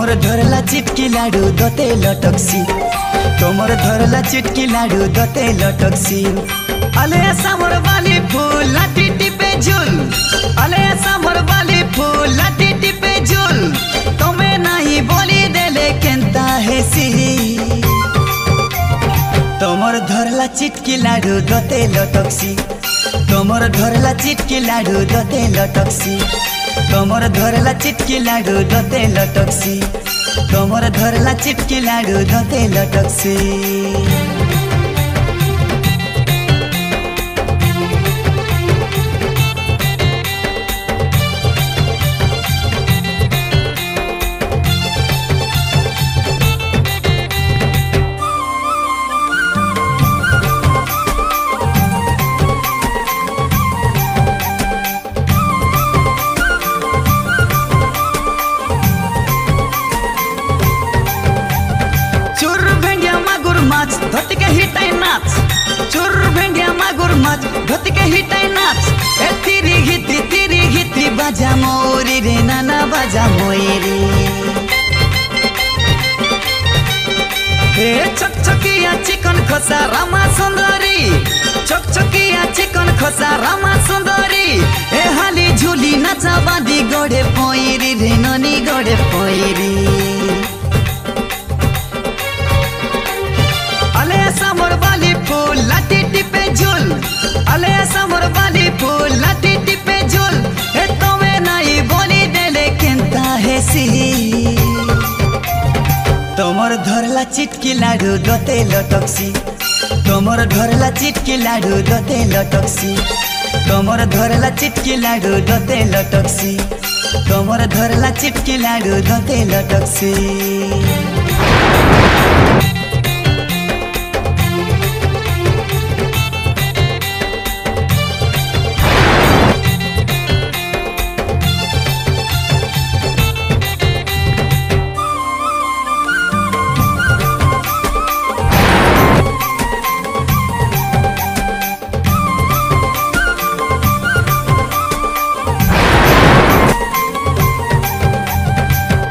तोमर धरला चिटकी लाडू दते लटक्सी तोमर धरला चिटकी लाडू दते लटक्सी अले सामर वाली फूल लाठी टिपे झूल अले सामर वाली फूल लाठी टिपे झूल तुम्हें नहीं बोली देले केंता हेसी तोमर धरला चिटकी लाडू दते लटक्सी तोमर धरला चिटकी लाडू दते लटक्सी तोमर धरला चिटकी लाडू दते लटक्सी तोमर धरला चिटकी लाडू दते लटक्सी धोती के हिटाई नाच चुर भेंडिया मागुर माछ धोती के हिटाई नाच ए तिरी घिती बाजा मोरी रे नाना बाजा मोरी ए चकचकिया चिकन खोसा रामा सुंदरी चकचकिया चिकन खोसा रामा सुंदरी ए हाली झुली नाचा बांधी गोड़े पोइरी रे ननी गोड़े पोइरी सामर वाली फूल लाठी टिपे झूल अले सामर वाली फूल लाठी टिपे झूल ए तुम्हें नहीं बोली देले केंता हेसी तोमर धरला चिटकी लाडू दते लटक्सी तोमर धरला चिटकी लाडू दते लटक्सी तोमर धरला चिटकी लाडू दते लटक्सी तोमर धरला चिटकी लाडू दते लटक्सी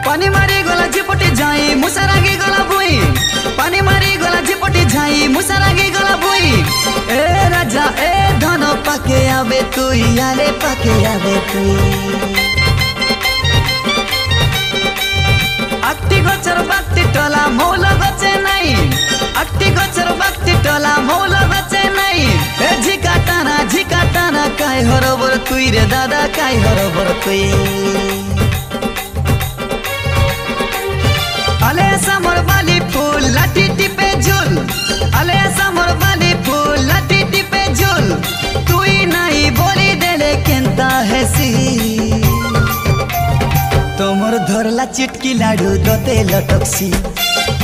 पानी मारी गला झिपटी जाई मुसरागी गला बुई पानी मारी गला झिपटी जाई मुसरागी गला बुई ए राजा ए धन पाके आवे तुई याले पाके आवे तुई आक्टी गचर बाक्टी टला मौल गचे नाही आक्टी गचर बाक्टी टला मौल गचे नाही ए झिका टाना काय हरोबर तुई रे दादा काय हरोबर तुई अले सामर वाली फूल लाठी टिपे झूल अले सामर वाली फूल लाठी टिपे झूल तुई नहीं बोली देले केंता हेसी तोमर धरला चिटकी लाडू दते लटक्सी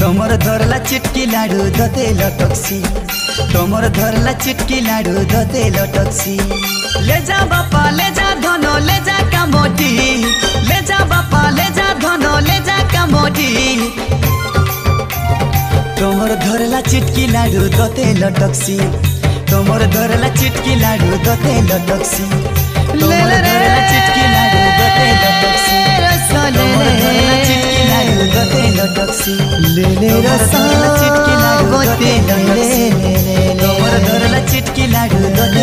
तोमर धरला चिटकी लाडू दते लटक्सी तोमर धरला चिटकी लाडू दते लटक्सी ले जा बापा ले जा धनो ले जा कामोटी ले जा बापा ले जा धनो ले जा कामोटी तोमर धरला चिटकी लाडू दते लटक्सी तोमर धरला चिटकी लाडू दते लटक्सी तोमर धरला चिटकी लाडू दते लटक्सी तोमर धरला चिटकी लाडू दते लटक्सी तोमर धरला चिटकी लाडू दते लटक्सी तोमर धरला चिटकी लाडू दते